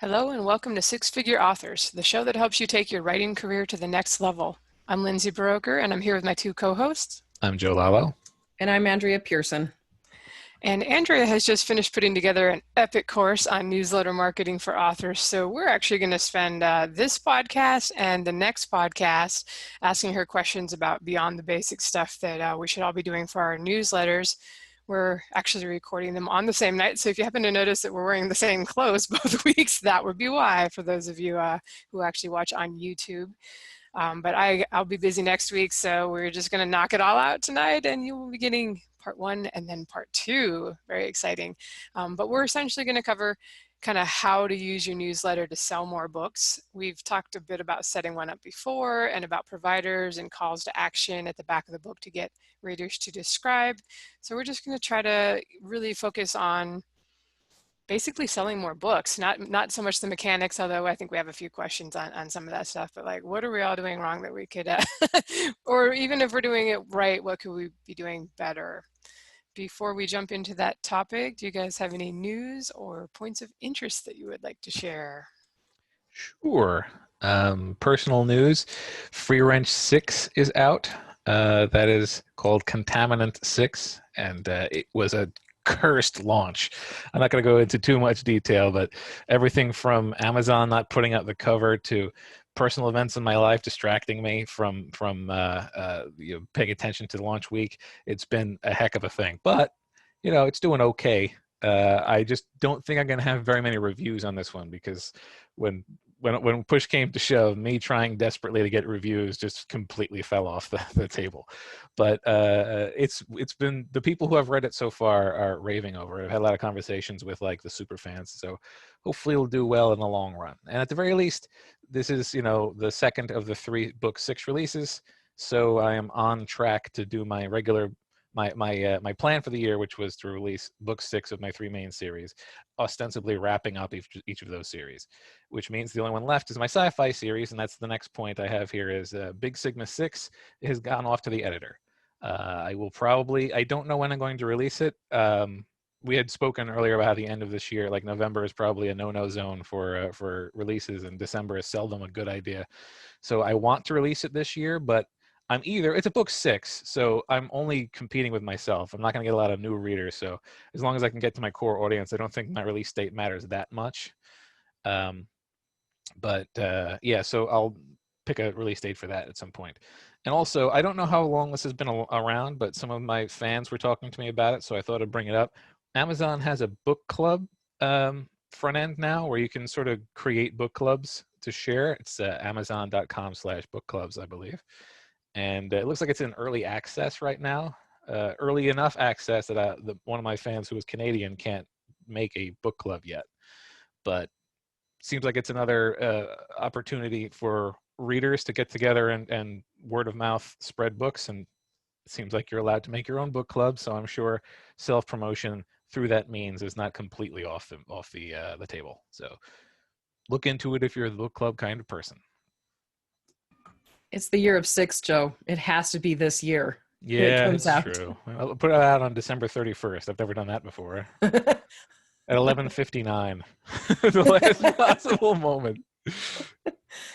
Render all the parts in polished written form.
Hello and welcome to Six Figure Authors, the show that helps you take your writing career to the next level. I'm Lindsay Baroker and I'm here with my two co-hosts. I'm Joe Lalo. And I'm Andrea Pearson. And Andrea has just finished putting together an epic course on newsletter marketing for authors. So we're actually going to spend this podcast and the next podcast asking her questions about beyond the basic stuff that we should all be doing for our newsletters. We're actually recording them on the same night. So if you happen to notice that we're wearing the same clothes both weeks, that would be why, for those of you who actually watch on YouTube. But I'll be busy next week, so we're just going to knock it all out tonight, and you will be getting part one and then part two. Very exciting. But we're essentially going to cover kind of how to use your newsletter to sell more books. We've talked a bit about setting one up before and about providers and calls to action at the back of the book to get readers to describe. So we're just going to try to really focus on basically selling more books, not so much the mechanics, although I think we have a few questions on some of that stuff, but like, what are we all doing wrong that we could, or even if we're doing it right, what could we be doing better? Before we jump into that topic, do you guys have any news or points of interest that you would like to share? Sure. Personal news, Free Wrench 6 is out. That is called Contaminant 6, and it was a cursed launch. I'm not going to go into too much detail, but everything from Amazon not putting out the cover to personal events in my life distracting me from paying attention to the launch week. It's been a heck of a thing, but it's doing okay. I just don't think I'm going to have very many reviews on this one because when push came to shove, me trying desperately to get reviews just completely fell off the table. But it's been, the people who have read it so far are raving over it. I've had a lot of conversations with like the super fans, so hopefully it'll do well in the long run. And at the very least, this is the second of the 3 book 6 releases, so I am on track to do my regular my plan for the year, which was to release book 6 of my 3 main series, ostensibly wrapping up each of those series, which means the only one left is my sci-fi series, and that's the next point I have here is Big Sigma 6 has gone off to the editor. I don't know when I'm going to release it. We had spoken earlier about how the end of this year, like November, is probably a no-no zone for releases, and December is seldom a good idea. So I want to release it this year, but it's a book 6, so I'm only competing with myself. I'm not going to get a lot of new readers, so as long as I can get to my core audience, I don't think my release date matters that much. Yeah, so I'll pick a release date for that at some point. And also, I don't know how long this has been around, but some of my fans were talking to me about it, so I thought I'd bring it up. Amazon has a book club front end now where you can sort of create book clubs to share. It's amazon.com/book clubs, I believe. And it looks like it's in early access right now. Early enough access that one of my fans who is Canadian can't make a book club yet. But seems like it's another opportunity for readers to get together and word of mouth spread books. And it seems like you're allowed to make your own book club. So I'm sure self-promotion through that means is not completely off the table. So look into it if you're the book club kind of person. It's the year of 6, Joe. It has to be this year. Yeah, it's true. I'll put it out on December 31st. I've never done that before. At 11:59, the last possible moment.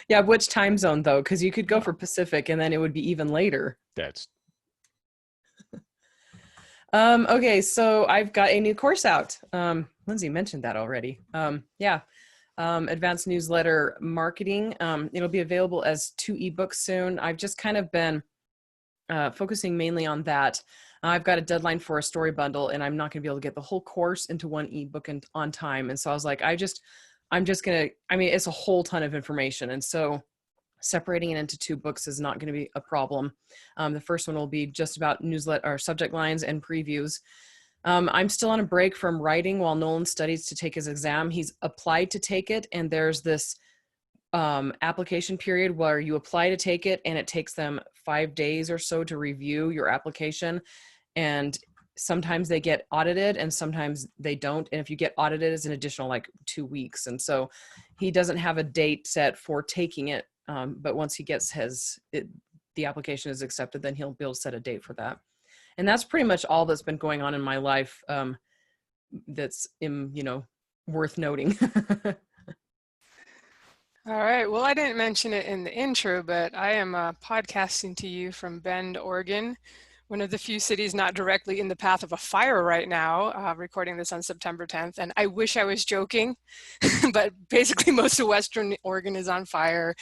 Yeah, which time zone though? Because you could go for Pacific, and then it would be even later. That's. Okay, so I've got a new course out. Lindsay mentioned that already. Advanced newsletter marketing. It'll be available as 2 ebooks soon. I've just kind of been focusing mainly on that. I've got a deadline for a story bundle, and I'm not going to be able to get the whole course into 1 ebook on time. And so I was like, I'm just going to, it's a whole ton of information. And so separating it into 2 books is not going to be a problem. The first one will be just about newsletter or subject lines and previews. I'm still on a break from writing while Nolan studies to take his exam. He's applied to take it, and there's this application period where you apply to take it, and it takes them 5 days or so to review your application. And sometimes they get audited and sometimes they don't. And if you get audited, it's an additional 2 weeks. And so he doesn't have a date set for taking it. But once he gets the application is accepted, then he'll be able to set a date for that. And that's pretty much all that's been going on in my life that's worth noting. All right. Well, I didn't mention it in the intro, but I am podcasting to you from Bend, Oregon, one of the few cities not directly in the path of a fire right now, recording this on September 10th. And I wish I was joking, but basically most of Western Oregon is on fire,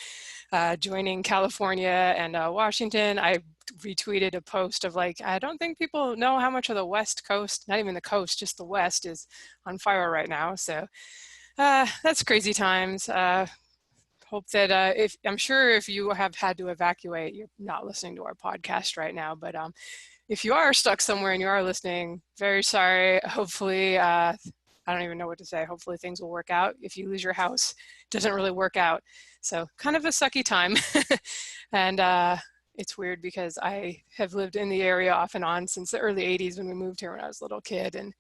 joining California and Washington. I retweeted a post of like, I don't think people know how much of the West Coast, not even the coast, just the West is on fire right now. So that's crazy times. Hope that if I'm sure if you have had to evacuate, you're not listening to our podcast right now. But if you are stuck somewhere and you are listening, very sorry. Hopefully, I don't even know what to say. Hopefully things will work out. If you lose your house, it doesn't really work out. So kind of a sucky time. And it's weird because I have lived in the area off and on since the early 80s when we moved here when I was a little kid. And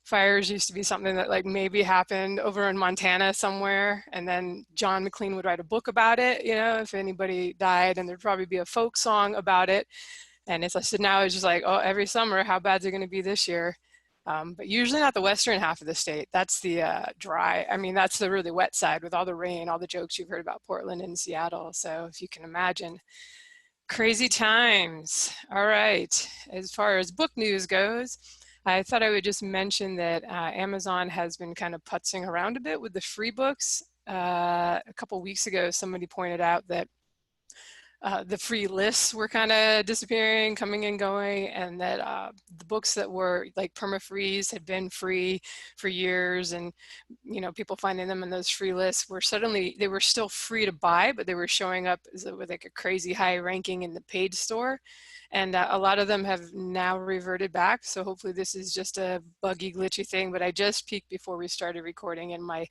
fires used to be something that like maybe happened over in Montana somewhere, and then John McLean would write a book about it, you know, if anybody died, and there'd probably be a folk song about it. And as I said, now it's just like, oh, every summer, how bad is it going to be this year? But usually not the western half of the state. That's the dry. I mean, that's the really wet side with all the rain, all the jokes you've heard about Portland and Seattle. So if you can imagine, crazy times. All right. As far as book news goes, I thought I would just mention that Amazon has been kind of putzing around a bit with the free books. A couple weeks ago, somebody pointed out that the free lists were kind of disappearing, coming and going, and that the books that were like perma-frees had been free for years, and you know, people finding them in those free lists were suddenly, they were still free to buy, but they were showing up with like a crazy high ranking in the paid store. And a lot of them have now reverted back. So hopefully this is just a buggy, glitchy thing. But I just peeked before we started recording in my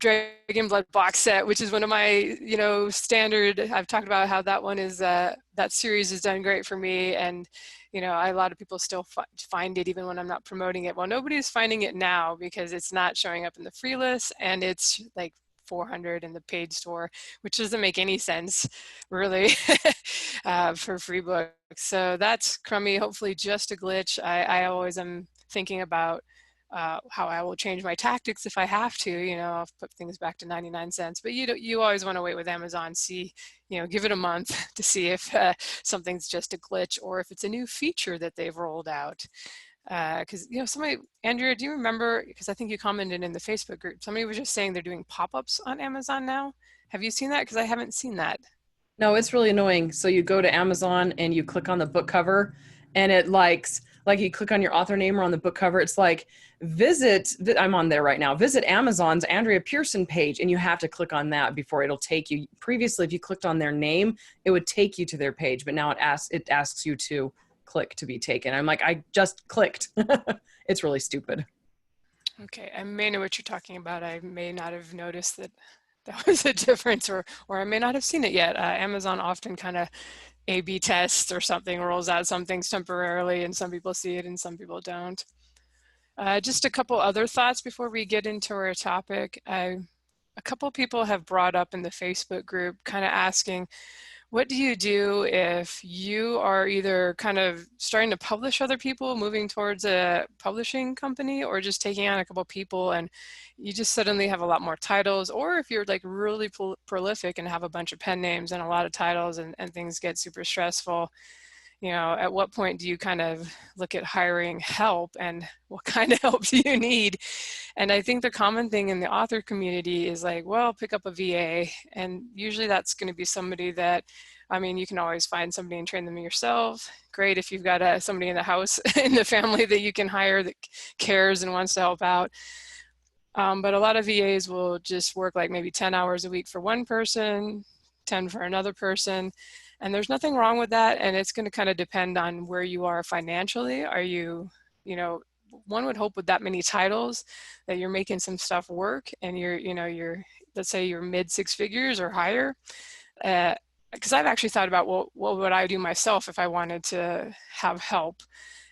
Dragon Blood box set, which is one of my, you know, standard. I've talked about how that one is, that series has done great for me. And, you know, a lot of people still find it even when I'm not promoting it. Well, nobody's finding it now because it's not showing up in the free list, and it's like 400 in the paid store, which doesn't make any sense really for free books. So that's crummy. Hopefully just a glitch. I always am thinking about how I will change my tactics if I have to, you know, I'll put things back to 99 cents, but you always want to wait with Amazon, see, you know, give it a month to see if something's just a glitch or if it's a new feature that they've rolled out. Because, you know, somebody, Andrea, do you remember, because I think you commented in the Facebook group, somebody was just saying they're doing pop-ups on Amazon now. Have you seen that? Because I haven't seen that. No, it's really annoying. So you go to Amazon and you click on the book cover, and it like you click on your author name or on the book cover, it's like, I'm on there right now, visit Amazon's Andrea Pearson page, and you have to click on that before it'll take you. Previously, if you clicked on their name, it would take you to their page, but now it asks you to click to be taken. I'm like, I just clicked. It's really stupid. Okay, I may know what you're talking about. I may not have noticed that was a difference, or I may not have seen it yet. Amazon often kind of A/B tests or something, rolls out some things temporarily, and some people see it and some people don't. Just a couple other thoughts before we get into our topic. A couple people have brought up in the Facebook group kind of asking, what do you do if you are either kind of starting to publish other people, moving towards a publishing company, or just taking on a couple people and you just suddenly have a lot more titles, or if you're like really prolific and have a bunch of pen names and a lot of titles and things get super stressful, you know, at what point do you kind of look at hiring help, and what kind of help do you need? And I think the common thing in the author community is like, well, pick up a VA. And usually that's going to be somebody that, I mean, you can always find somebody and train them yourself. Great if you've got somebody in the house, in the family that you can hire that cares and wants to help out. But a lot of VAs will just work like maybe 10 hours a week for one person, 10 for another person. And there's nothing wrong with that. And it's going to kind of depend on where you are financially. Are you, you know, one would hope with that many titles that you're making some stuff work, and you're, let's say you're mid six figures or higher. Because I've actually thought about, well, what would I do myself if I wanted to have help?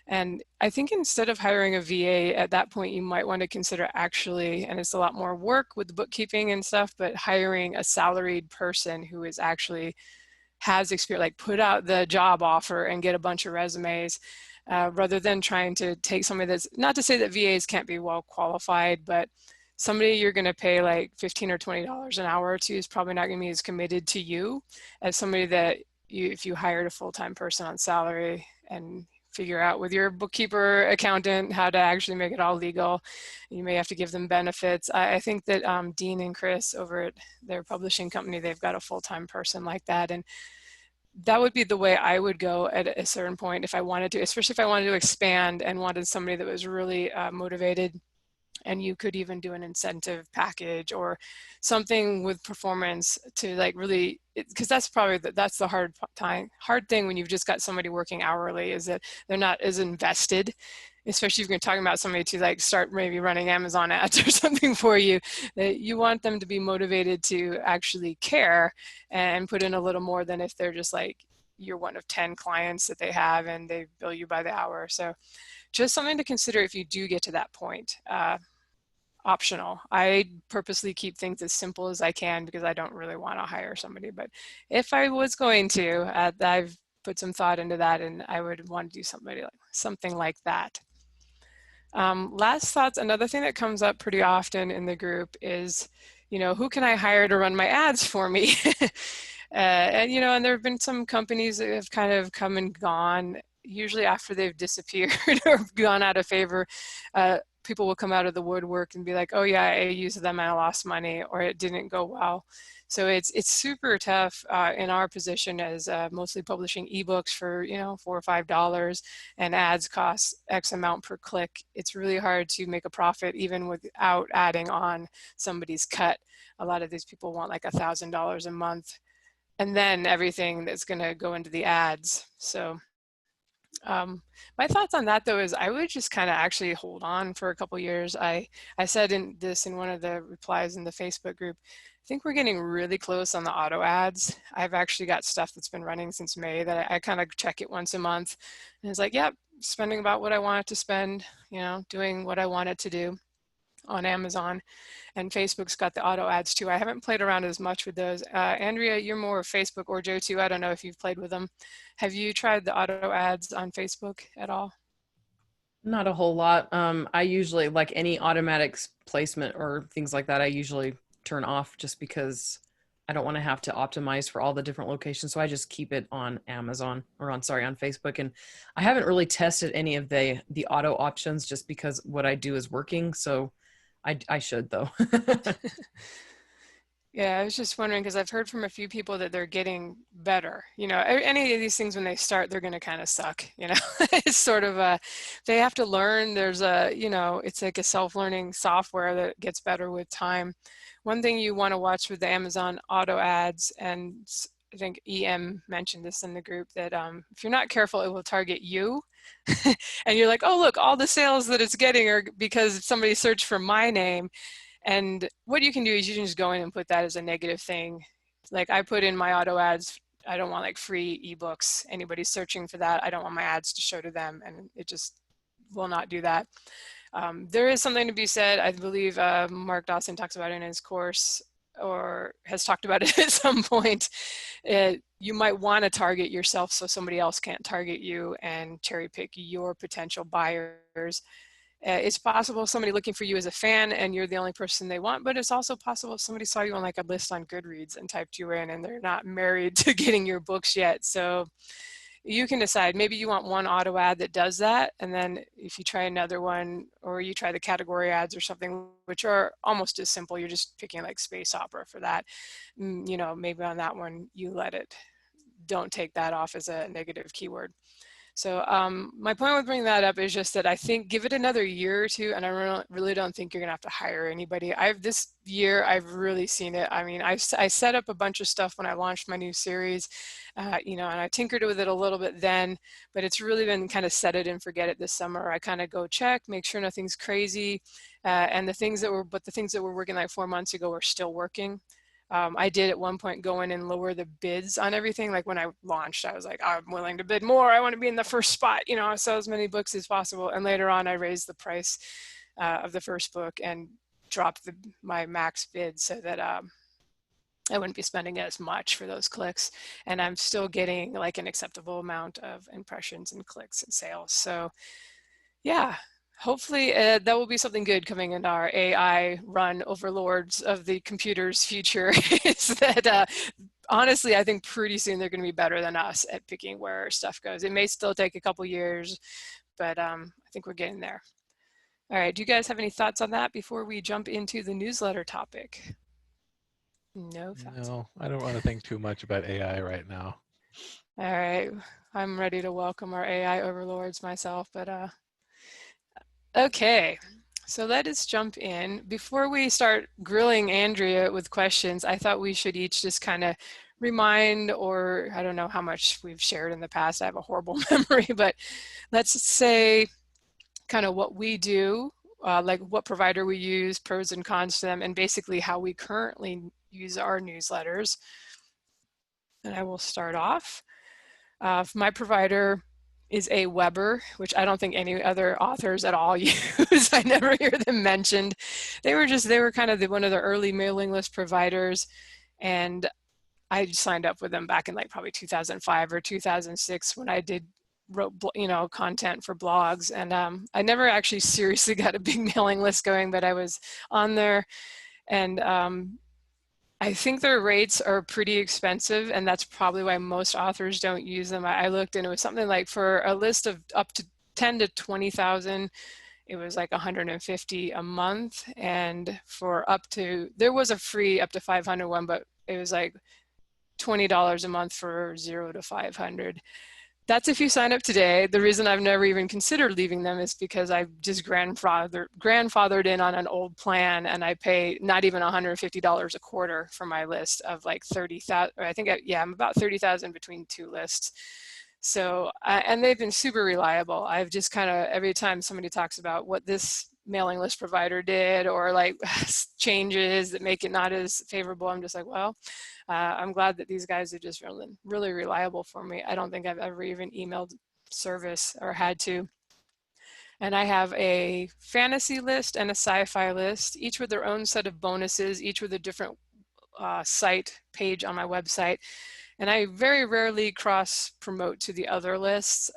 And I think instead of hiring a VA at that point, you might want to consider actually, and it's a lot more work with the bookkeeping and stuff, but hiring a salaried person who is actually has experience, like put out the job offer and get a bunch of resumes, rather than trying to take somebody that's, not to say that VAs can't be well qualified, but somebody you're going to pay like $15 or $20 an hour to is probably not going to be as committed to you as somebody that if you hired a full-time person on salary and figure out with your bookkeeper, accountant, how to actually make it all legal. You may have to give them benefits. I think that Dean and Chris over at their publishing company, they've got a full-time person like that. And that would be the way I would go at a certain point if I wanted to, especially if I wanted to expand and wanted somebody that was really motivated. And you could even do an incentive package or something with performance to like really, because that's probably that's the hard thing when you've just got somebody working hourly, is that they're not as invested, especially if you're talking about somebody to like start maybe running Amazon ads or something for you. That you want them to be motivated to actually care and put in a little more than if they're just like you're one of 10 clients that they have and they bill you by the hour. So just something to consider if you do get to that point. Optional. I purposely keep things as simple as I can because I don't really want to hire somebody. But if I was going to, I've put some thought into that, and I would want to do something like that. Last thoughts, another thing that comes up pretty often in the group is, who can I hire to run my ads for me? And there have been some companies that have kind of come and gone, usually after they've disappeared or gone out of favor. People will come out of the woodwork and be like, oh yeah, I used them and I lost money, or it didn't go well. So it's super tough in our position as mostly publishing ebooks for $4 or $5, and ads cost X amount per click. It's really hard to make a profit even without adding on somebody's cut. A lot of these people want like $1,000 a month, and then everything that's going to go into the ads. So my thoughts on that though is I would just kind of actually hold on for a couple years. I said in one of the replies in the Facebook group, I think we're getting really close on the auto ads. I've actually got stuff that's been running since May that I kind of check it once a month, and it's like, yep, spending about what I want it to spend, doing what I want it to do on Amazon. And Facebook's got the auto ads too. I haven't played around as much with those. Andrea, you're more of Facebook, or Joe too. I don't know if you've played with them. Have you tried the auto ads on Facebook at all? Not a whole lot. I usually, like any automatic placement or things like that, I usually turn off just because I don't want to have to optimize for all the different locations. So I just keep it on Amazon or on Facebook. And I haven't really tested any of the auto options just because what I do is working. So I should though. Yeah, I was just wondering because I've heard from a few people that they're getting better. Any of these things when they start, they're going to kind of suck. It's sort of they have to learn. There's it's like a self-learning software that gets better with time. One thing you want to watch with the Amazon auto ads, and I think EM mentioned this in the group, that if you're not careful, it will target you. And you're like, oh, look, all the sales that it's getting are because somebody searched for my name. And what you can do is you can just go in and put that as a negative thing. Like I put in my auto ads, I don't want like free ebooks. Anybody searching for that, I don't want my ads to show to them, and it just will not do that. There is something to be said. I believe Mark Dawson talks about it in his course, or has talked about it at some point. You might want to target yourself so somebody else can't target you, and cherry pick your potential buyers. It's possible somebody looking for you as a fan and you're the only person they want, but it's also possible if somebody saw you on like a list on Goodreads and typed you in and they're not married to getting your books yet. So you can decide, maybe you want one auto ad that does that, and then if you try another one, or you try the category ads or something, which are almost as simple, you're just picking like space opera for that. Maybe on that one you don't take that off as a negative keyword. So my point with bringing that up is just that I think give it another year or two, and I really don't think you're gonna have to hire anybody. This year I've really seen it. I mean, I set up a bunch of stuff when I launched my new series, and I tinkered with it a little bit then, but it's really been kind of set it and forget it this summer. I kind of go check, make sure nothing's crazy, and the things that were working like 4 months ago are still working. I did at one point go in and lower the bids on everything. Like when I launched, I was like, I'm willing to bid more. I want to be in the first spot, sell as many books as possible. And later on, I raised the price of the first book and dropped my max bid so that I wouldn't be spending as much for those clicks. And I'm still getting like an acceptable amount of impressions and clicks and sales. So yeah, hopefully that will be something good coming in our AI run overlords of the computer's future. Is that honestly, I think pretty soon they're going to be better than us at picking where stuff goes. It may still take a couple years, but I think we're getting there. All right, do you guys have any thoughts on that before we jump into the newsletter topic? No thoughts. No, I don't want to think too much about AI right now. All right, I'm ready to welcome our AI overlords myself, but okay. So let us jump in. Before we start grilling Andrea with questions, I thought we should each just kind of remind, or I don't know how much we've shared in the past. I have a horrible memory, but let's say kind of what we do, like what provider we use, pros and cons to them, and basically how we currently use our newsletters. And I will start off. My provider is Weber, which I don't think any other authors at all use. I never hear them mentioned. They were kind of one of the early mailing list providers, and I signed up with them back in like probably 2005 or 2006 when I wrote content for blogs, and I never actually seriously got a big mailing list going, but I was on there, and I think their rates are pretty expensive, and that's probably why most authors don't use them. I looked, and it was something like for a list of up to 10 to 20,000, it was like 150 a month, and for there was a free up to 500 one, but it was like $20 a month for 0 to 500. That's if you sign up today. The reason I've never even considered leaving them is because I've just grandfathered in on an old plan, and I pay not even $150 a quarter for my list of like 30,000, or I think, I'm about 30,000 between two lists. So, and they've been super reliable. I've just kind of, every time somebody talks about what this mailing list provider did, or like changes that make it not as favorable, I'm just like, well, I'm glad that these guys are just really, really reliable for me. I don't think I've ever even emailed service or had to. And I have a fantasy list and a sci-fi list, each with their own set of bonuses, each with a different site page on my website. And I very rarely cross promote to the other lists.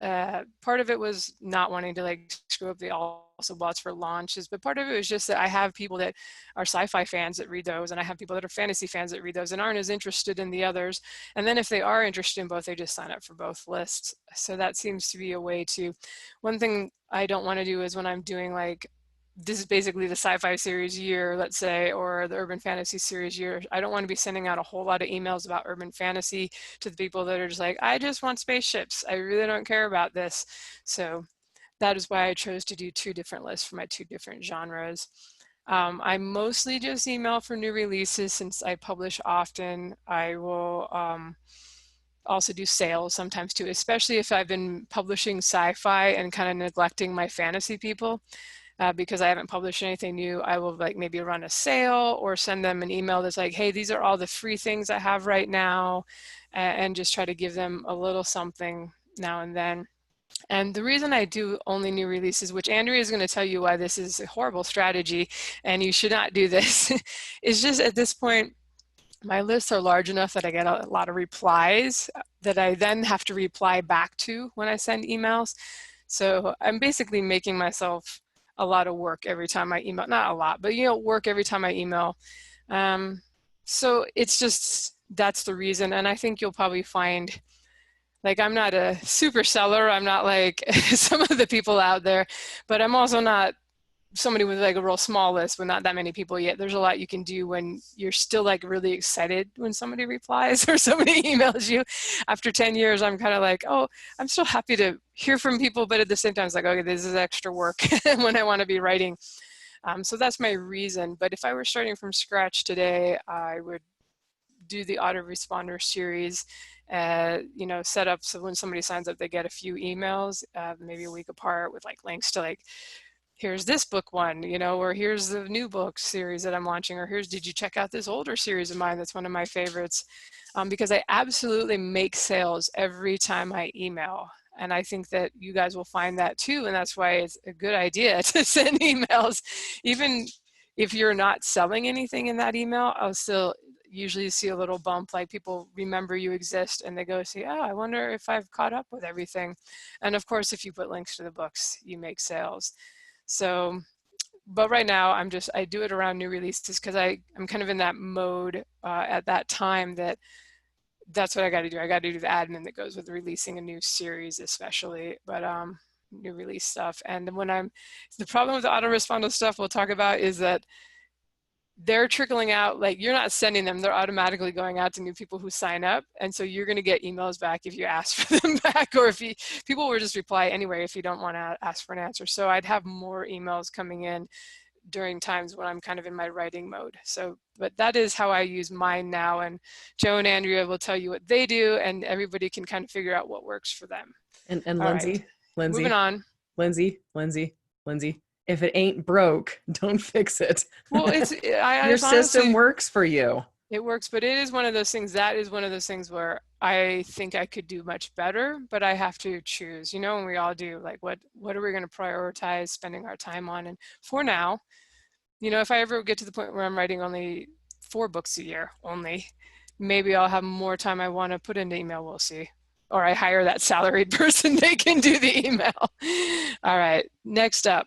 Part of it was not wanting to like screw up the also bots for launches, but part of it was just that I have people that are sci-fi fans that read those, and I have people that are fantasy fans that read those and aren't as interested in the others. And then if they are interested in both, they just sign up for both lists. So that seems to be a way to, one thing I don't want to do is when I'm doing like, this is basically the sci-fi series year, let's say, or the urban fantasy series year, I don't want to be sending out a whole lot of emails about urban fantasy to the people that are just like, I just want spaceships. I really don't care about this. So that is why I chose to do two different lists for my two different genres. I mostly just email for new releases since I publish often. I will also do sales sometimes too, especially if I've been publishing sci-fi and kind of neglecting my fantasy people. Because I haven't published anything new, I will like maybe run a sale or send them an email that's like, hey, these are all the free things I have right now, and just try to give them a little something now and then. And the reason I do only new releases, which Andrea is going to tell you why this is a horrible strategy and you should not do this, is just at this point, my lists are large enough that I get a lot of replies that I then have to reply back to when I send emails. So I'm basically making myself a lot of work every time I email, not a lot, but work every time I email. So it's just, that's the reason. And I think you'll probably find, like, I'm not a super seller. I'm not like some of the people out there, but I'm also not somebody with like a real small list with not that many people yet. There's a lot you can do when you're still like really excited when somebody replies or somebody emails you. After 10 years, I'm kind of like, oh, I'm still happy to hear from people, but at the same time, it's like, okay, this is extra work when I want to be writing. So that's my reason. But if I were starting from scratch today, I would do the autoresponder series, set up so when somebody signs up, they get a few emails, maybe a week apart with like links to like, here's this book one, or here's the new book series that I'm launching, or did you check out this older series of mine that's one of my favorites? Because I absolutely make sales every time I email. And I think that you guys will find that too. And that's why it's a good idea to send emails. Even if you're not selling anything in that email, usually you see a little bump, like people remember you exist and they go see, oh, I wonder if I've caught up with everything. And of course, if you put links to the books, you make sales. So, but right now I do it around new releases because I'm kind of in that mode at that time that's what I got to do. I got to do the admin that goes with releasing a new series, especially, but new release stuff. And the problem with the autoresponder stuff we'll talk about is that they're trickling out, like you're not sending them, they're automatically going out to new people who sign up. And so you're going to get emails back if you ask for them back, or if people will just reply anyway if you don't want to ask for an answer. So I'd have more emails coming in during times when I'm kind of in my writing mode. So, but that is how I use mine now. And Joe and Andrea will tell you what they do, and everybody can kind of figure out what works for them. And All Lindsay, right. Lindsay, Moving on. Lindsay, if it ain't broke, don't fix it. Well, your system works for you. It works, but it is one of those things, that is one of those things where I think I could do much better, but I have to choose, you know, and we all do, like, what are we going to prioritize spending our time on? And for now, you know, if I ever get to the point where I'm writing only 4 books a year only, maybe I'll have more time I want to put into email, we'll see. Or I hire that salaried person, they can do the email. All right, next up.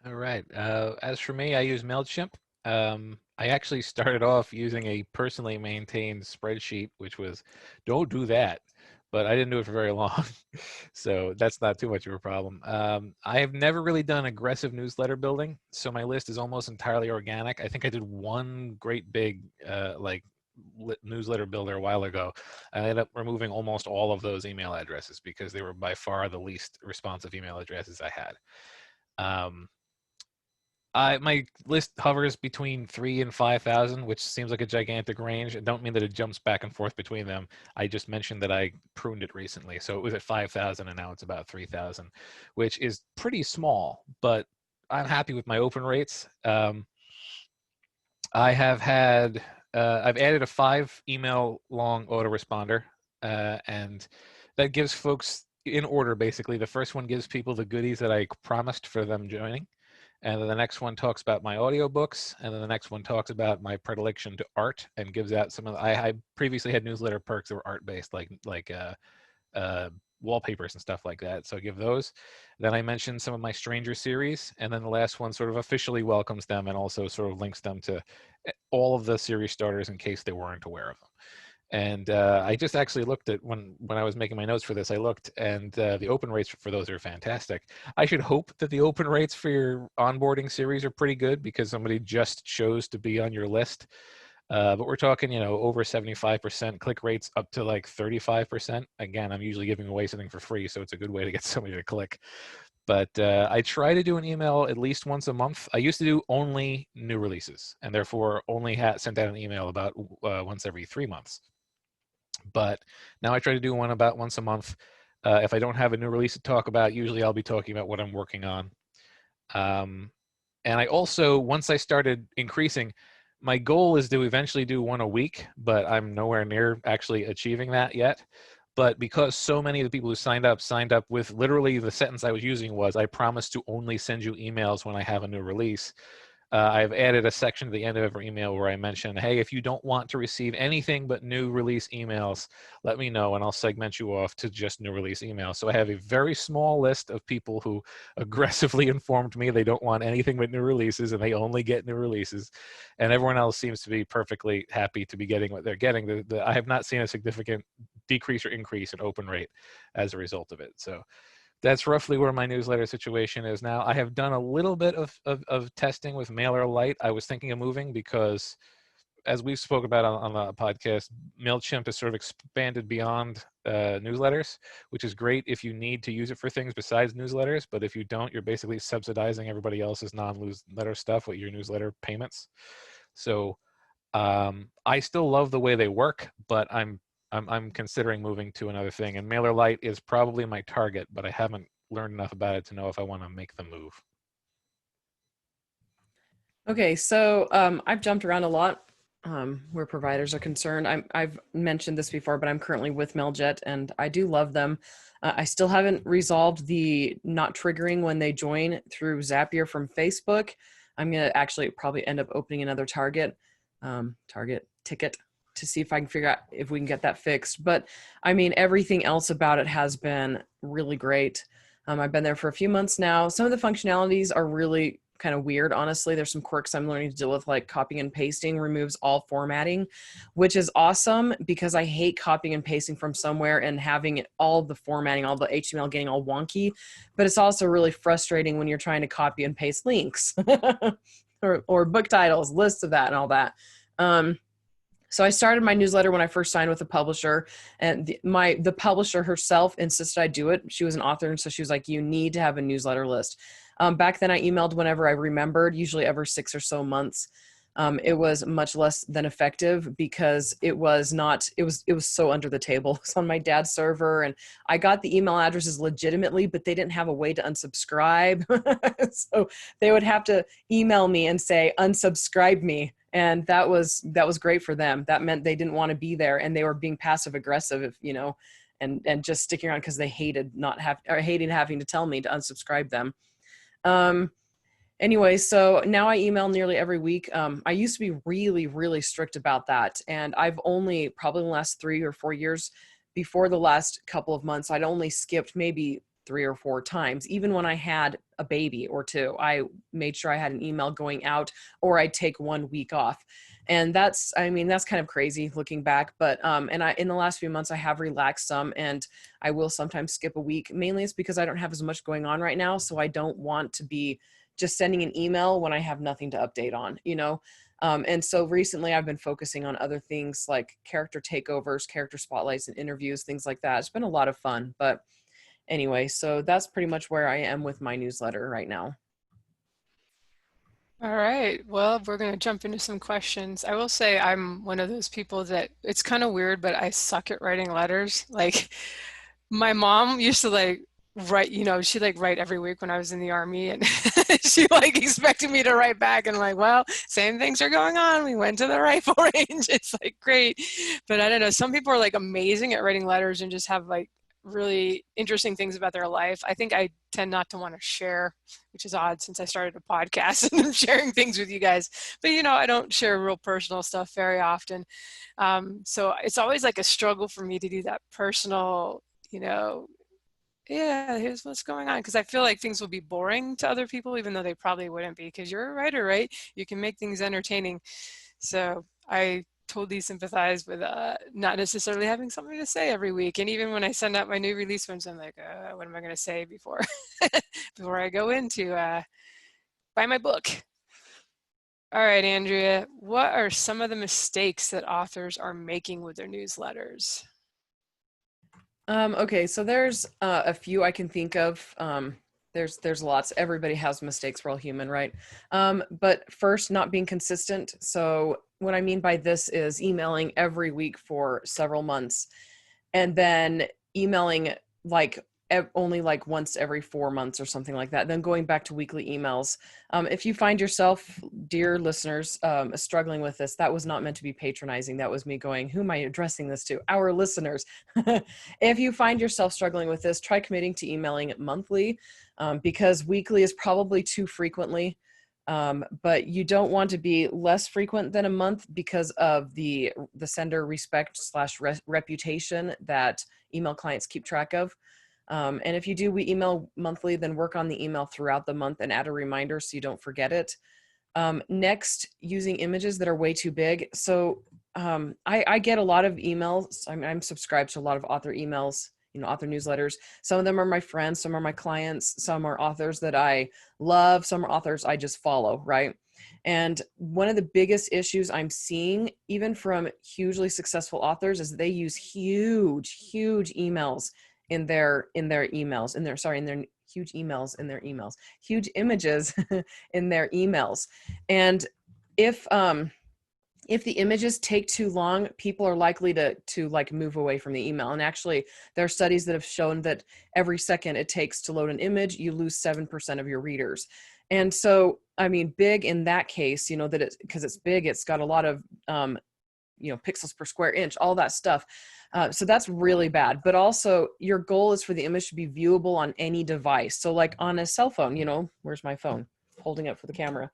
All right. As for me, I use MailChimp. I actually started off using a personally maintained spreadsheet, which was, don't do that. But I didn't do it for very long. So that's not too much of a problem. I have never really done aggressive newsletter building. So my list is almost entirely organic. I think I did one great big newsletter builder a while ago. I ended up removing almost all of those email addresses because they were by far the least responsive email addresses I had. My list hovers between 3,000 and 5,000, which seems like a gigantic range. I don't mean that it jumps back and forth between them. I just mentioned that I pruned it recently. So it was at 5,000 and now it's about 3,000, which is pretty small, but I'm happy with my open rates. I have had, I've added a 5 email long autoresponder, and that gives folks in order, basically. The first one gives people the goodies that I promised for them joining. And then the next one talks about my audiobooks, and then the next one talks about my predilection to art and gives out some of the, I previously had newsletter perks that were art based, like wallpapers and stuff like that. So I give those. Then I mentioned some of my Stranger series, and then the last one sort of officially welcomes them and also sort of links them to all of the series starters in case they weren't aware of them. And I just actually looked at when I was making my notes for this, I looked, and the open rates for those are fantastic. I should hope that the open rates for your onboarding series are pretty good because somebody just chose to be on your list. But we're talking, you know, over 75%, click rates up to like 35%. Again, I'm usually giving away something for free, so it's a good way to get somebody to click. But I try to do an email at least once a month. I used to do only new releases and therefore only sent out an email about once every 3 months. But now I try to do one about once a month. If I don't have a new release to talk about, usually I'll be talking about what I'm working on. And I also, once I started increasing, my goal is to eventually do one a week, but I'm nowhere near actually achieving that yet. But because so many of the people who signed up with literally the sentence I was using was, I promise to only send you emails when I have a new release. I've added a section at the end of every email where I mention, hey, if you don't want to receive anything but new release emails, let me know and I'll segment you off to just new release emails. So I have a very small list of people who aggressively informed me they don't want anything but new releases and they only get new releases. And everyone else seems to be perfectly happy to be getting what they're getting. I have not seen a significant decrease or increase in open rate as a result of it. So that's roughly where my newsletter situation is now. I have done a little bit of testing with MailerLite. I was thinking of moving because, as we've spoke about on the podcast, MailChimp has sort of expanded beyond newsletters, which is great if you need to use it for things besides newsletters. But if you don't, you're basically subsidizing everybody else's non-newsletter stuff with your newsletter payments. So I still love the way they work, but I'm considering moving to another thing, and MailerLite is probably my target, but I haven't learned enough about it to know if I want to make the move. Okay, so I've jumped around a lot where providers are concerned. I've mentioned this before, but I'm currently with Mailjet, and I do love them. I still haven't resolved the not triggering when they join through Zapier from Facebook. I'm going to actually probably end up opening another target. Target ticket to see if I can figure out if we can get that fixed. But I mean, everything else about it has been really great. I've been there for a few months now. Some of the functionalities are really kind of weird. Honestly, there's some quirks I'm learning to deal with, like copying and pasting removes all formatting, which is awesome because I hate copying and pasting from somewhere and having all the formatting, all the HTML getting all wonky. But it's also really frustrating when you're trying to copy and paste links or book titles, lists of that and all that. So I started my newsletter when I first signed with the publisher, and the publisher herself insisted I do it. She was an author, and so she was like, you need to have a newsletter list. Back then I emailed whenever I remembered, usually every 6 or so months. It was much less than effective because it was so under the table. It was on my dad's server, and I got the email addresses legitimately, but they didn't have a way to unsubscribe. So they would have to email me and say, unsubscribe me. And that was great for them. That meant they didn't want to be there, and they were being passive aggressive, and just sticking around because they hated having to tell me to unsubscribe them. Anyway, so now I email nearly every week. I used to be really, really strict about that. And I've only probably in the last 3 or 4 years, before the last couple of months, I'd only skipped maybe 3 or 4 times. Even when I had a baby or 2, I made sure I had an email going out, or I'd take 1 week off. And that's kind of crazy looking back, but, in the last few months I have relaxed some, and I will sometimes skip a week. Mainly it's because I don't have as much going on right now. So I don't want to be just sending an email when I have nothing to update on, and so recently I've been focusing on other things like character takeovers, character spotlights, and interviews, things like that. It's been a lot of fun, but anyway, so that's pretty much where I am with my newsletter right now. All right. Well, we're going to jump into some questions. I will say I'm one of those people that it's kind of weird, but I suck at writing letters. Like my mom used to write, she write every week when I was in the Army, and she expected me to write back, and I'm like, well, same things are going on. We went to the rifle range. It's great. But I don't know. Some people are amazing at writing letters and just have really interesting things about their life. I think I tend not to want to share, which is odd since I started a podcast and I'm sharing things with you guys. But I don't share real personal stuff very often. So it's always a struggle for me to do that personal, yeah, here's what's going on. Because I feel like things will be boring to other people, even though they probably wouldn't be, because you're a writer, right? You can make things entertaining. So I totally sympathize with not necessarily having something to say every week. And even when I send out my new release ones, I'm like, what am I going to say before I go into buy my book? All right, Andrea, what are some of the mistakes that authors are making with their newsletters? Okay, so there's a few I can think of. There's lots. Everybody has mistakes. We're all human, right? But first, not being consistent. So what I mean by this is emailing every week for several months, and then emailing only once every 4 months or something like that, then going back to weekly emails. If you find yourself, dear listeners, struggling with this, that was not meant to be patronizing. That was me going, who am I addressing this to? Our listeners. If you find yourself struggling with this, try committing to emailing monthly, because weekly is probably too frequently. But you don't want to be less frequent than a month because of the sender respect / reputation that email clients keep track of. And if you do, we email monthly, then work on the email throughout the month and add a reminder so you don't forget it. Next, using images that are way too big. So I get a lot of emails. I'm subscribed to a lot of author emails, author newsletters. Some of them are my friends, some are my clients, some are authors that I love, some are authors I just follow, right? And one of the biggest issues I'm seeing, even from hugely successful authors, is they use huge emails in their emails, huge emails in their emails, huge images in their emails. And if the images take too long, people are likely to move away from the email. And actually, there are studies that have shown that every second it takes to load an image, you lose 7% of your readers. And so, big in that case, because it's big, it's got a lot of, pixels per square inch, all that stuff. So that's really bad. But also, your goal is for the image to be viewable on any device. So on a cell phone, where's my phone? Holding up for the camera.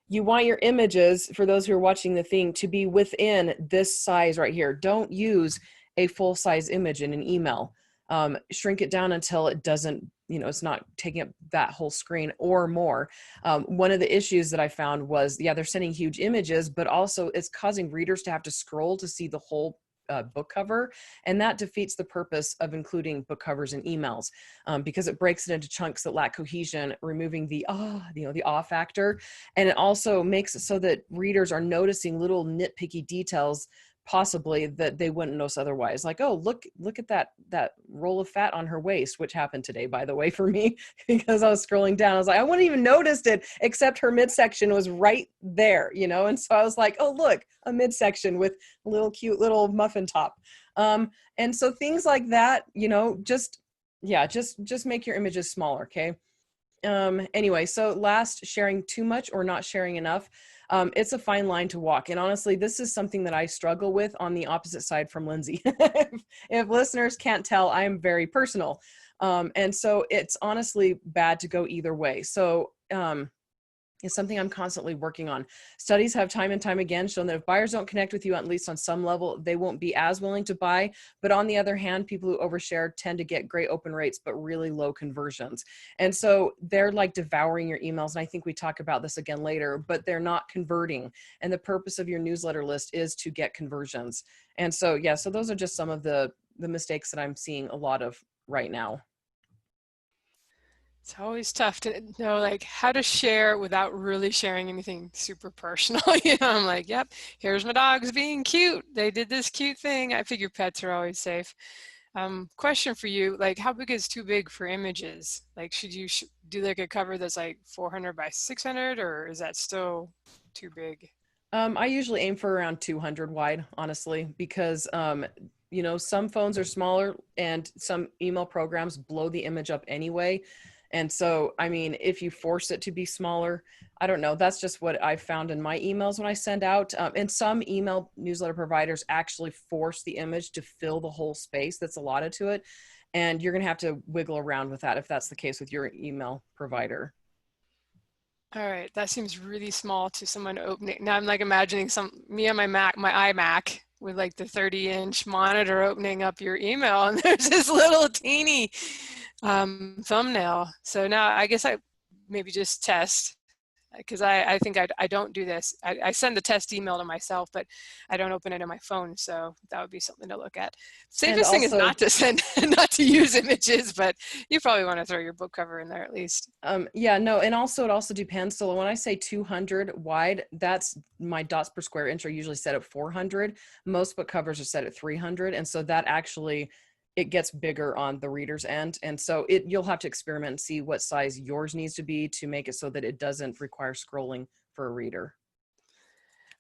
you want your images, for those who are watching the thing, to be within this size right here. Don't use a full size image in an email. Shrink it down until it doesn't, it's not taking up that whole screen or more. One of the issues that I found was, they're sending huge images, but also it's causing readers to have to scroll to see the whole book cover, and that defeats the purpose of including book covers in emails, because it breaks it into chunks that lack cohesion, removing the the awe factor, and it also makes it so that readers are noticing little nitpicky details possibly that they wouldn't notice otherwise, like, oh, look at that roll of fat on her waist, which happened today, by the way, for me, because I was scrolling down. I was like, I wouldn't even noticed it, except her midsection was right there, and so I was like, oh, look, a midsection with a little cute little muffin top. And so things like that, just make your images smaller. Okay. Anyway, so last, sharing too much or not sharing enough. It's a fine line to walk. And honestly, this is something that I struggle with on the opposite side from Lindsay. If listeners can't tell, I am very personal. And so it's honestly bad to go either way. So, is something I'm constantly working on. Studies have time and time again shown that if buyers don't connect with you, at least on some level, they won't be as willing to buy. But on the other hand, people who overshare tend to get great open rates, but really low conversions. And so they're like devouring your emails. And I think we talk about this again later, but they're not converting. And the purpose of your newsletter list is to get conversions. And so, so those are just some of the mistakes that I'm seeing a lot of right now. It's always tough to know like how to share without really sharing anything super personal. I'm like, yep, here's my dogs being cute. They did this cute thing. I figure pets are always safe. Question for you, like how big is too big for images? Like should you do like a cover that's like 400 by 600, or is that still too big? I usually aim for around 200 wide, honestly, because some phones are smaller and some email programs blow the image up anyway. And so, I mean, if you force it to be smaller, I don't know. That's just what I've found in my emails when I send out. And some email newsletter providers actually force the image to fill the whole space that's allotted to it. And you're going to have to wiggle around with that if that's the case with your email provider. All right, that seems really small to someone opening. Now I'm like imagining me on my iMac with like the 30-inch monitor opening up your email, and there's this little teeny thumbnail. So now I guess I maybe just test, because I think I don't do this. I send the test email to myself, but I don't open it on my phone. So that would be something to look at. Safest thing is not to send, not to use images, but you probably want to throw your book cover in there at least. No, and also it also depends. So when I say 200 wide, that's my dots per square inch are usually set at 400. Most book covers are set at 300, and so that actually it gets bigger on the reader's end. And so you'll have to experiment and see what size yours needs to be to make it so that it doesn't require scrolling for a reader.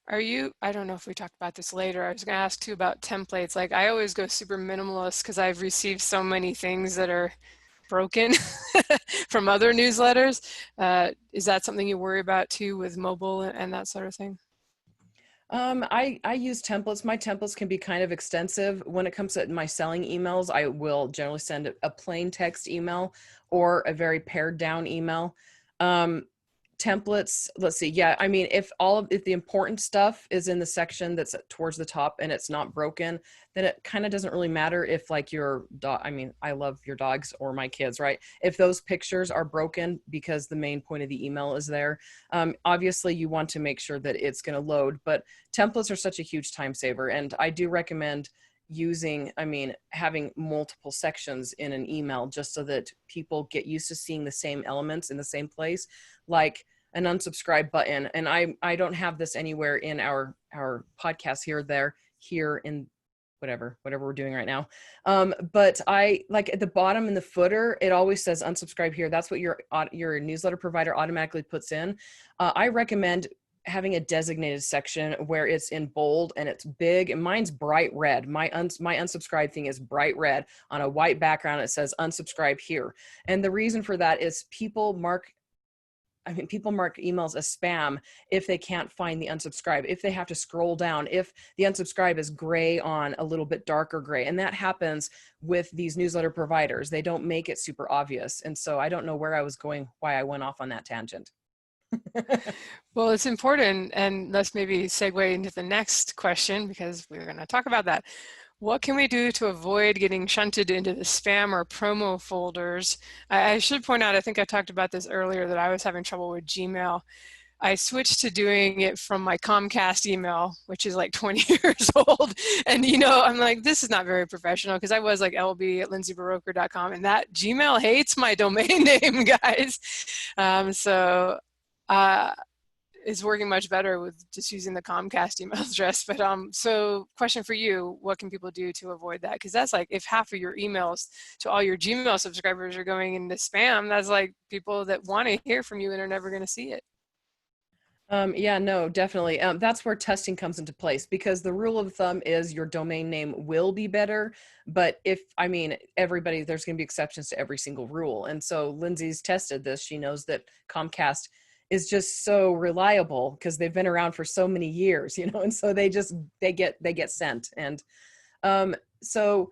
I don't know if we talked about this later. I was going to ask too about templates. Like I always go super minimalist because I've received so many things that are broken from other newsletters. Is that something you worry about too with mobile and that sort of thing? I use templates. My templates can be kind of extensive. When it comes to my selling emails, I will generally send a plain text email or a very pared down email. Templates, let's see. Yeah, I mean, if the important stuff is in the section that's towards the top and it's not broken, then it kind of doesn't really matter if like your dog, I mean, I love your dogs or my kids, right? If those pictures are broken because the main point of the email is there, obviously you want to make sure that it's going to load, but templates are such a huge time saver. And I do recommend having multiple sections in an email just so that people get used to seeing the same elements in the same place, like an unsubscribe button. And I don't have this anywhere in our podcast here in whatever we're doing right now. But I like at the bottom in the footer, it always says unsubscribe here. That's what your newsletter provider automatically puts in. I recommend having a designated section where it's in bold and it's big, and mine's bright red. My unsubscribe thing is bright red on a white background. It says unsubscribe here. And the reason for that is people mark emails as spam if they can't find the unsubscribe, if they have to scroll down, if the unsubscribe is gray on a little bit darker gray. And that happens with these newsletter providers. They don't make it super obvious. And so I don't know where I was going, why I went off on that tangent. Well, it's important, and let's maybe segue into the next question because we're going to talk about that. What can we do to avoid getting shunted into the spam or promo folders? I should point out, I think I talked about this earlier, that I was having trouble with Gmail. I switched to doing it from my Comcast email, which is like 20 years old. And, I'm like, this is not very professional because I was like lb@lindsaybaroker.com, and that Gmail hates my domain name, guys. So it's working much better with just using the Comcast email address. But so question for you, what can people do to avoid that? Because that's like if half of your emails to all your Gmail subscribers are going into spam, that's like people that want to hear from you and are never going to see it. Yeah, no, definitely. That's where testing comes into place, because the rule of thumb is your domain name will be better. But everybody, there's going to be exceptions to every single rule. And so Lindsay's tested this. She knows that Comcast is just so reliable because they've been around for so many years, and so they get sent. And so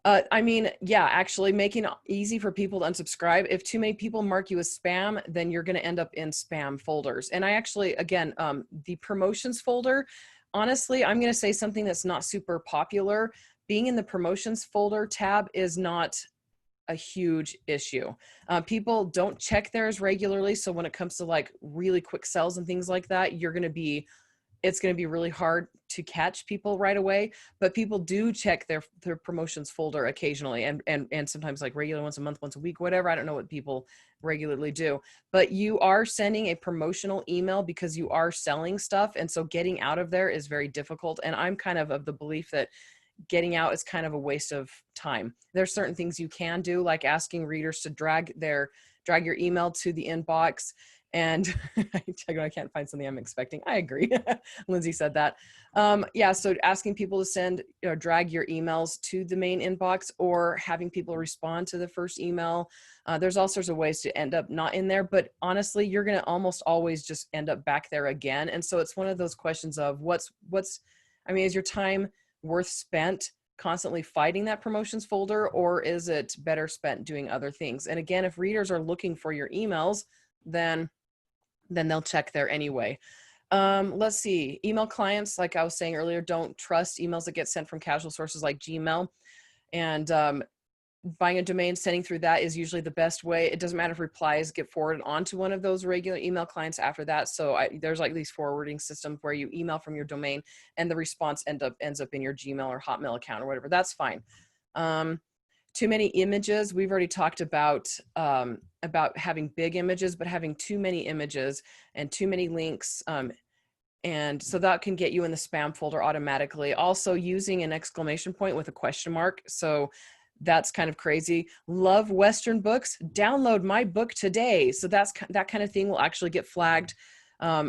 yeah, actually making it easy for people to unsubscribe. If too many people mark you as spam, then you're going to end up in spam folders. And I actually, again, the promotions folder, honestly, I'm going to say something that's not super popular. Being in the promotions folder tab is not a huge issue. People don't check theirs regularly. So when it comes to like really quick sells and things like that, it's going to be really hard to catch people right away, but people do check their promotions folder occasionally and sometimes like regular once a month, once a week, whatever. I don't know what people regularly do, but you are sending a promotional email because you are selling stuff. And so getting out of there is very difficult. And I'm kind of the belief that getting out is kind of a waste of time. There's certain things you can do, like asking readers to drag your email to the inbox. And I can't find something I'm expecting. I agree. Lindsay said that. Yeah. So asking people to drag your emails to the main inbox, or having people respond to the first email. There's all sorts of ways to end up not in there, but honestly, you're going to almost always just end up back there again. And so it's one of those questions of is your time worth spent constantly fighting that promotions folder, or is it better spent doing other things? And again, if readers are looking for your emails, then they'll check there anyway. Let's see, email clients, like I was saying earlier, don't trust emails that get sent from casual sources like Gmail. And buying a domain, sending through that is usually the best way. It doesn't matter if replies get forwarded onto one of those regular email clients after that. So there's like these forwarding systems where you email from your domain and the response ends up in your Gmail or Hotmail account or whatever. That's fine. Too many images. We've already talked about having big images, but having too many images and too many links. And so that can get you in the spam folder automatically. Also using an exclamation point with a question mark. So that's kind of crazy. Love Western books. Download my book today. So that kind of thing will actually get flagged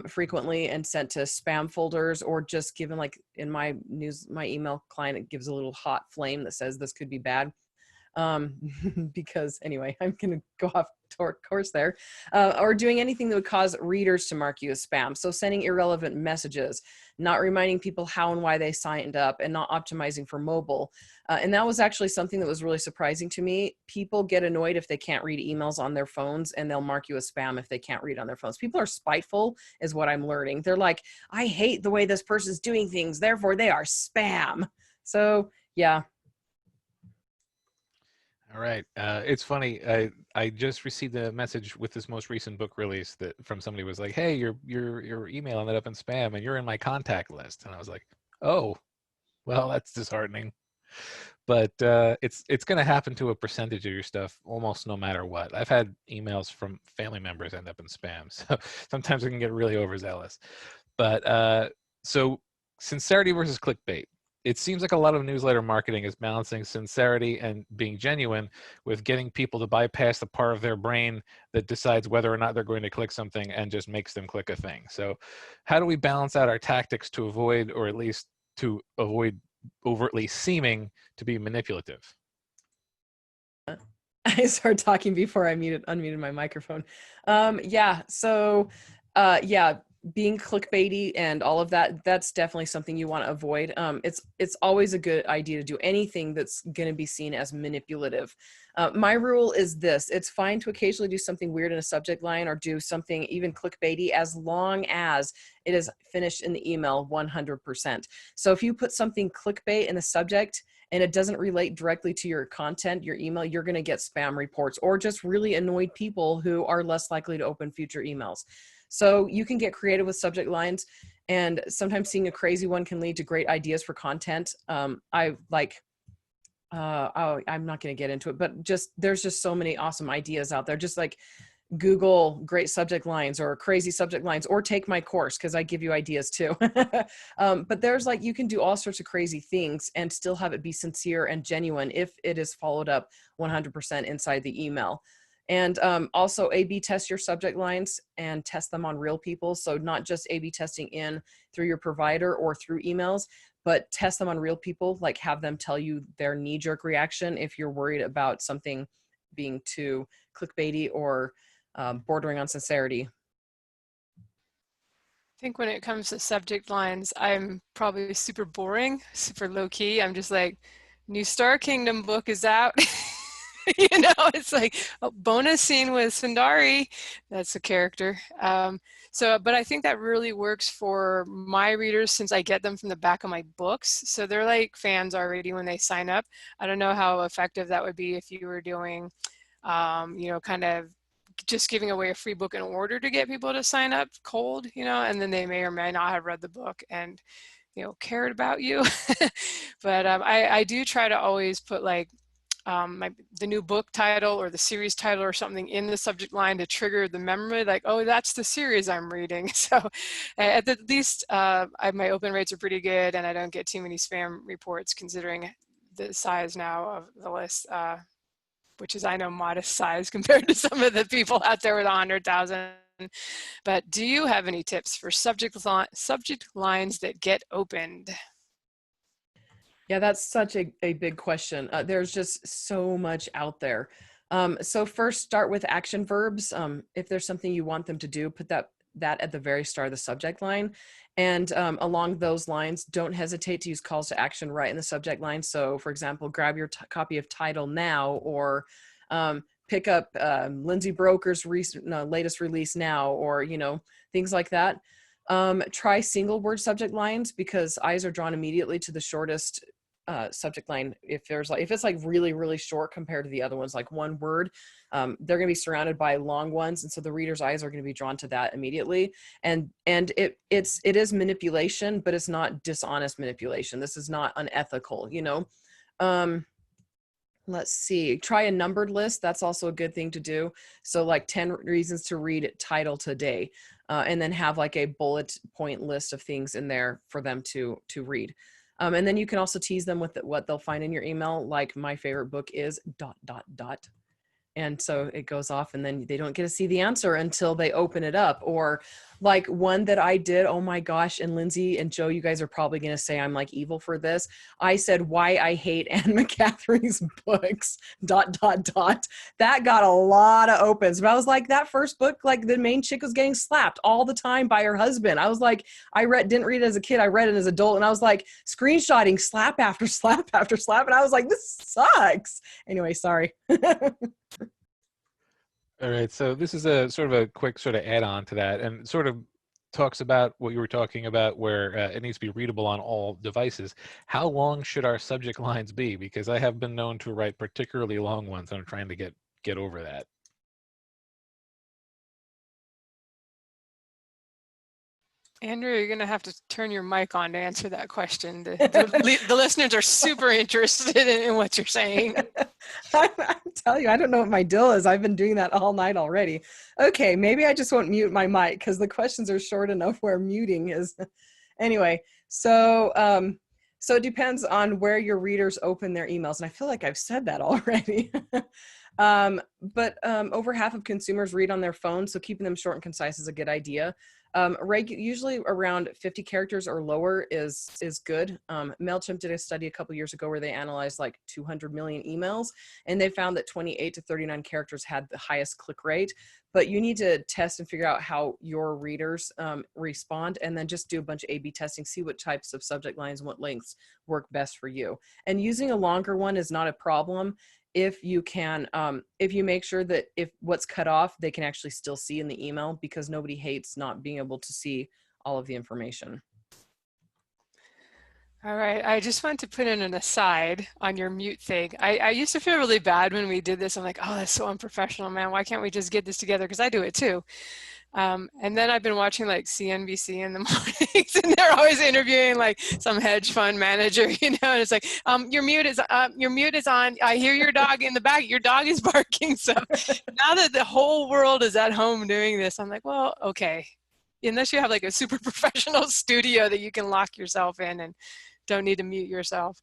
frequently and sent to spam folders, or just given, like in my email client, it gives a little hot flame that says this could be bad. Because anyway, I'm going to go off course there, or doing anything that would cause readers to mark you as spam. So sending irrelevant messages, not reminding people how and why they signed up, and not optimizing for mobile. And that was actually something that was really surprising to me. People get annoyed if they can't read emails on their phones, and they'll mark you as spam if they can't read on their phones. People are spiteful is what I'm learning. They're like, I hate the way this person's doing things, therefore they are spam. So yeah. All right. It's funny. I just received a message with this most recent book release that from somebody was like, "Hey, your email ended up in spam, and you're in my contact list." And I was like, "Oh, well, that's disheartening." But it's going to happen to a percentage of your stuff almost no matter what. I've had emails from family members end up in spam, so sometimes it can get really overzealous. But so sincerity versus clickbait. It seems like a lot of newsletter marketing is balancing sincerity and being genuine with getting people to bypass the part of their brain that decides whether or not they're going to click something and just makes them click a thing. So how do we balance out our tactics to avoid, or at least to avoid overtly seeming to be manipulative? I started talking before I unmuted my microphone. Yeah. So yeah, being clickbaity and all of that, that's definitely something you want to avoid. It's always a good idea to do anything that's going to be seen as manipulative. My rule is this: it's fine to occasionally do something weird in a subject line or do something even clickbaity, as long as it is finished in the email 100%. So if you put something clickbait in the subject and it doesn't relate directly to your content, your email, you're going to get spam reports or just really annoyed people who are less likely to open future emails. So you can get creative with subject lines, and sometimes seeing a crazy one can lead to great ideas for content. I'm not going to get into it, but there's just so many awesome ideas out there. Just like Google great subject lines or crazy subject lines, or take my course, because I give you ideas too. But there's you can do all sorts of crazy things and still have it be sincere and genuine if it is followed up 100% inside the email. And also A/B test your subject lines and test them on real people. So not just A/B testing in through your provider or through emails, but test them on real people, like have them tell you their knee-jerk reaction if you're worried about something being too clickbaity or bordering on sincerity. I think when it comes to subject lines, I'm probably super boring, super low key. I'm just like, new Star Kingdom book is out. You know, it's like a bonus scene with Sundari. That's a character. But I think that really works for my readers, since I get them from the back of my books. So they're like fans already when they sign up. I don't know how effective that would be if you were doing, kind of just giving away a free book in order to get people to sign up cold, and then they may or may not have read the book and, cared about you. But I do try to always put the new book title or the series title or something in the subject line to trigger the memory, like, oh, that's the series I'm reading. So at least my open rates are pretty good, and I don't get too many spam reports considering the size now of the list, which is, I know, modest size compared to some of the people out there with 100,000. But do you have any tips for subject lines that get opened? Yeah, that's such a big question. There's just so much out there. So first, start with action verbs. If there's something you want them to do, put that at the very start of the subject line. And along those lines, don't hesitate to use calls to action right in the subject line. So for example, grab your copy of Title now, or pick up Lindsay Broker's latest release now, or, things like that. Try single word subject lines, because eyes are drawn immediately to the shortest subject line. If it's really, really short compared to the other ones, like one word, they're going to be surrounded by long ones. And so the reader's eyes are going to be drawn to that immediately. And it is manipulation, but it's not dishonest manipulation. This is not unethical, let's see, try a numbered list. That's also a good thing to do. So 10 reasons to read Title today, and then have a bullet point list of things in there for them to read. And then you can also tease them with what they'll find in your email. Like, my favorite book is ... And so it goes off, and then they don't get to see the answer until they open it up. Or one that I did, oh my gosh, and Lindsay and Joe, you guys are probably going to say I'm evil for this. I said, why I hate Anne McCaffrey's books ... That got a lot of opens. But I was like, that first book, the main chick was getting slapped all the time by her husband. I was like, didn't read it as a kid. I read it as an adult, and I was screenshotting slap after slap after slap. And I was like, this sucks. Anyway, sorry. All right, so this is a sort of a quick sort of add-on to that, and sort of talks about what you were talking about, where it needs to be readable on all devices. How long should our subject lines be? Because I have been known to write particularly long ones, and I'm trying to get over that. Andrew, you're going to have to turn your mic on to answer that question. The listeners are super interested in what you're saying. I'm telling you, I don't know what my deal is. I've been doing that all night already. Okay, maybe I just won't mute my mic, because the questions are short enough where muting is. Anyway, so it depends on where your readers open their emails. And I feel like I've said that already. But over half of consumers read on their phone, so keeping them short and concise is a good idea. Usually around 50 characters or lower is good. MailChimp did a study a couple years ago where they analyzed like 200 million emails, and they found that 28 to 39 characters had the highest click rate. But you need to test and figure out how your readers respond, and then just do a bunch of A/B testing, see what types of subject lines and what lengths work best for you. And using a longer one is not a problem if you can, if you make sure that if what's cut off, they can actually still see in the email, because nobody hates not being able to see all of the information. All right, I just want to put in an aside on your mute thing. I used to feel really bad when we did this. I'm like, oh, that's so unprofessional, man. Why can't we just get this together? Because I do it too. And then I've been watching like CNBC in the mornings, and they're always interviewing like some hedge fund manager, you know, and it's like, your mute is on. I hear your dog in the back. Your dog is barking. So now that the whole world is at home doing this, I'm like, well, okay. Unless you have like a super professional studio that you can lock yourself in and don't need to mute yourself.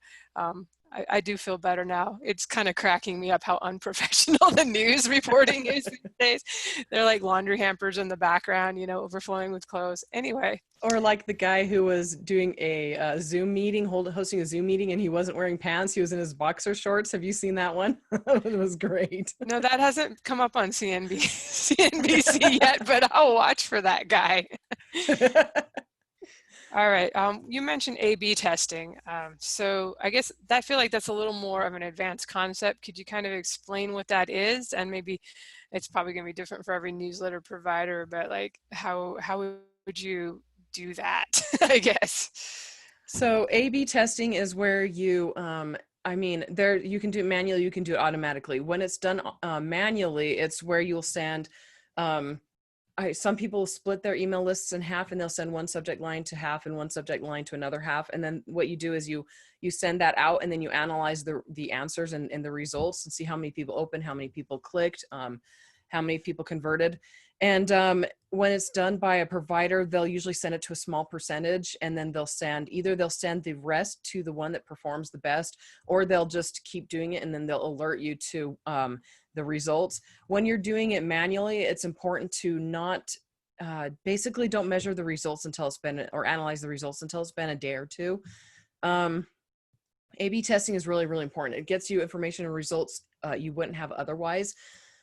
I do feel better now. It's kind of cracking me up how unprofessional the news reporting is these days. They're like laundry hampers in the background, you know, overflowing with clothes. Anyway. Or like the guy who was doing a Zoom meeting, hosting a Zoom meeting, and he wasn't wearing pants. He was in his boxer shorts. Have you seen that one? It was great. No, that hasn't come up on CNBC yet, but I'll watch for that guy. All right. You mentioned A/B testing. So I guess I feel like that's a little more of an advanced concept. Could you kind of explain what that is? And maybe it's probably going to be different for every newsletter provider, but like how would you do that, I guess? So A/B testing is where you, there you can do it manually, you can do it automatically. When it's done manually, it's where you'll send, some people split their email lists in half, and they'll send one subject line to half and one subject line to another half. And then what you do is you send that out, and then you analyze the answers and the results and see how many people opened, how many people clicked, how many people converted. And when it's done by a provider, they'll usually send it to a small percentage, and then they'll send the rest to the one that performs the best, or they'll just keep doing it, and then they'll alert you to the results. When you're doing it manually, it's important to not basically don't measure the results until it's been, or analyze the results until it's been a day or two. A/B testing is really, really important. It gets you information and results you wouldn't have otherwise.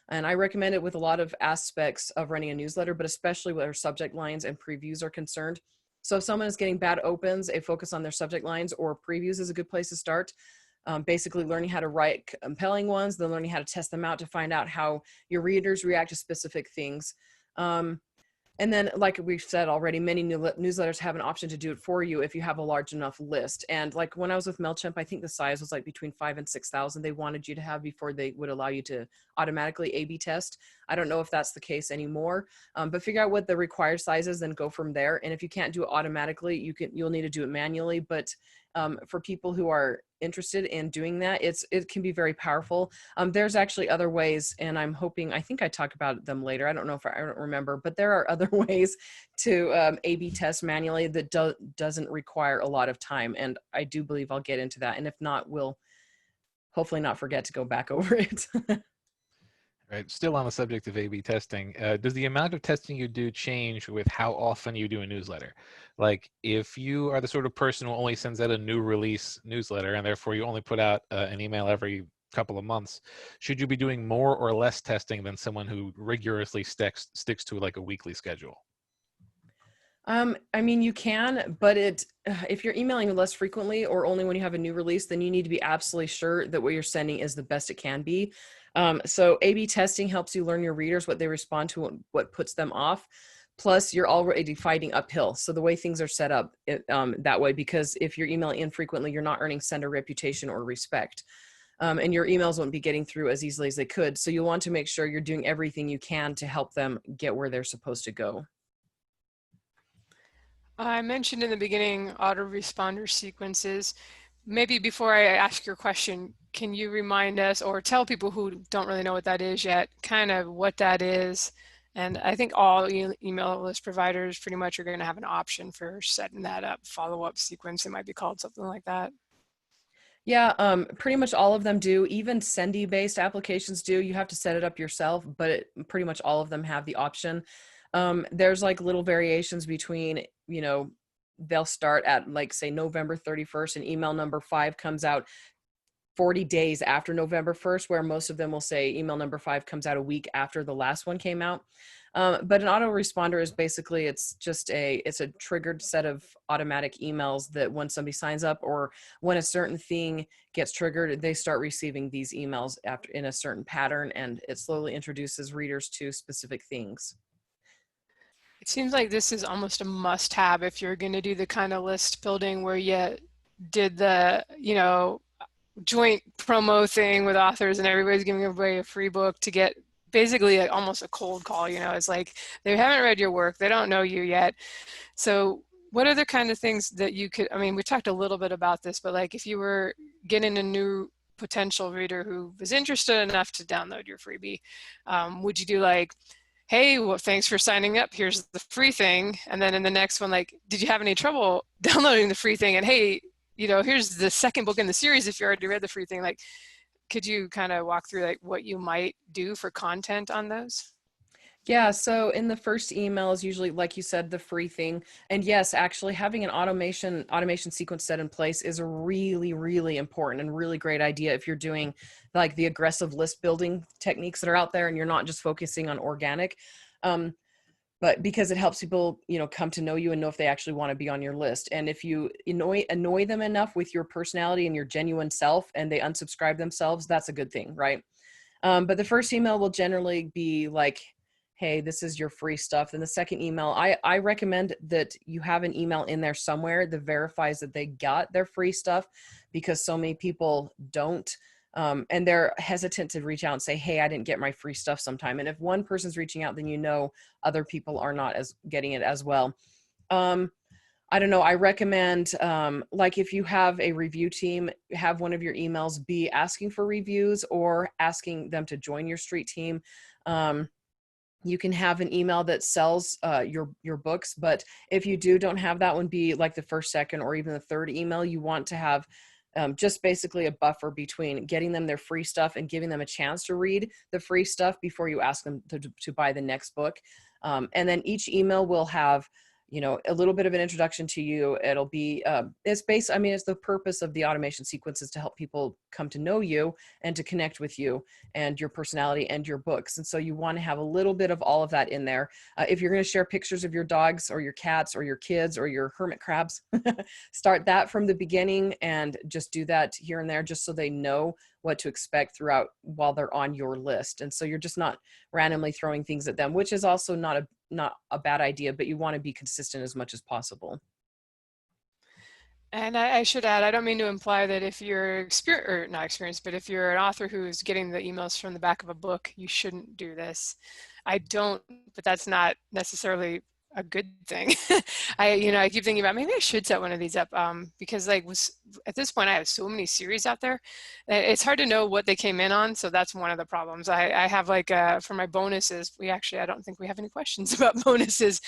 And I recommend it with a lot of aspects of running a newsletter, but especially where subject lines and previews are concerned. So if someone is getting bad opens, a focus on their subject lines or previews is a good place to start. Basically learning how to write compelling ones, then learning how to test them out to find out how your readers react to specific things. And then, like we've said already, many newsletters have an option to do it for you if you have a large enough list. And like when I was with MailChimp, I think the size was like between 5,000 and 6,000 they wanted you to have before they would allow you to automatically A/B test. I don't know if that's the case anymore, but figure out what the required size is, then go from there. And if you can't do it automatically, you'll need to do it manually. But for people who are interested in doing that, it can be very powerful. There's actually other ways, and I think I talk about them later. I don't remember, but there are other ways to A/B test manually that doesn't require a lot of time. And I do believe I'll get into that. And if not, we'll hopefully not forget to go back over it. Right. Still on the subject of A/B testing, does the amount of testing you do change with how often you do a newsletter? Like if you are the sort of person who only sends out a new release newsletter and therefore you only put out an email every couple of months, should you be doing more or less testing than someone who rigorously sticks to like a weekly schedule? You can, but if you're emailing less frequently or only when you have a new release, then you need to be absolutely sure that what you're sending is the best it can be. So A/B testing helps you learn your readers, what they respond to, what puts them off. Plus, you're already fighting uphill. So the way things are set up that way, because if you're emailing infrequently, you're not earning sender reputation or respect. And your emails won't be getting through as easily as they could. So you'll want to make sure you're doing everything you can to help them get where they're supposed to go. I mentioned in the beginning autoresponder sequences. Maybe before I ask your question, can you remind us or tell people who don't really know what that is yet, kind of what that is? And I think all email list providers pretty much are going to have an option for setting that up, follow-up sequence. It might be called something like that. Yeah, pretty much all of them do. Even Sendy-based applications do. You have to set it up yourself, but pretty much all of them have the option. There's like little variations between, you know, they'll start at like, say, November 31st, and email number 5 comes out 40 days after November 1st, where most of them will say email number 5 comes out a week after the last one came out. But an autoresponder is basically, it's a triggered set of automatic emails that when somebody signs up or when a certain thing gets triggered, they start receiving these emails after in a certain pattern, and it slowly introduces readers to specific things. It seems like this is almost a must-have if you're going to do the kind of list building where you did the, joint promo thing with authors and everybody's giving away a free book to get basically almost a cold call. It's like they haven't read your work, they don't know you yet. So what are the kind of things that you could, we talked a little bit about this, but like if you were getting a new potential reader who was interested enough to download your freebie, would you do like, hey, well, thanks for signing up, here's the free thing, and then in the next one, like, did you have any trouble downloading the free thing, and hey, here's the second book in the series if you already read the free thing. Like, could you kind of walk through like what you might do for content on those? Yeah, so in the first email is usually, like you said, the free thing. And yes, actually having an automation sequence set in place is a really, really important and really great idea if you're doing like the aggressive list building techniques that are out there and you're not just focusing on organic. But because it helps people, come to know you and know if they actually want to be on your list. And if you annoy them enough with your personality and your genuine self and they unsubscribe themselves, that's a good thing, right? But the first email will generally be like, hey, this is your free stuff. And the second email, I recommend that you have an email in there somewhere that verifies that they got their free stuff, because so many people don't. And they're hesitant to reach out and say, hey, I didn't get my free stuff sometime. And if one person's reaching out, then other people are not as getting it as well. I don't know. I recommend, like if you have a review team, have one of your emails be asking for reviews or asking them to join your street team. You can have an email that sells your books, but if you don't have that one be like the first, second, or even the third email. You want to have just basically a buffer between getting them their free stuff and giving them a chance to read the free stuff before you ask them to buy the next book. And then each email will have, a little bit of an introduction to you. It'll be, it's the purpose of the automation sequence is to help people come to know you and to connect with you and your personality and your books. And so you want to have a little bit of all of that in there. If you're going to share pictures of your dogs or your cats or your kids or your hermit crabs, start that from the beginning and just do that here and there, just so they know what to expect throughout while they're on your list. And so you're just not randomly throwing things at them, which is also not a bad idea, but you want to be consistent as much as possible. And I should add, I don't mean to imply that if you're not experienced, but if you're an author who's getting the emails from the back of a book, you shouldn't do this. I don't, but that's not necessarily a good thing. I keep thinking about maybe I should set one of these up because at this point I have so many series out there that it's hard to know what they came in on. So that's one of the problems. I have for my bonuses, I don't think we have any questions about bonuses.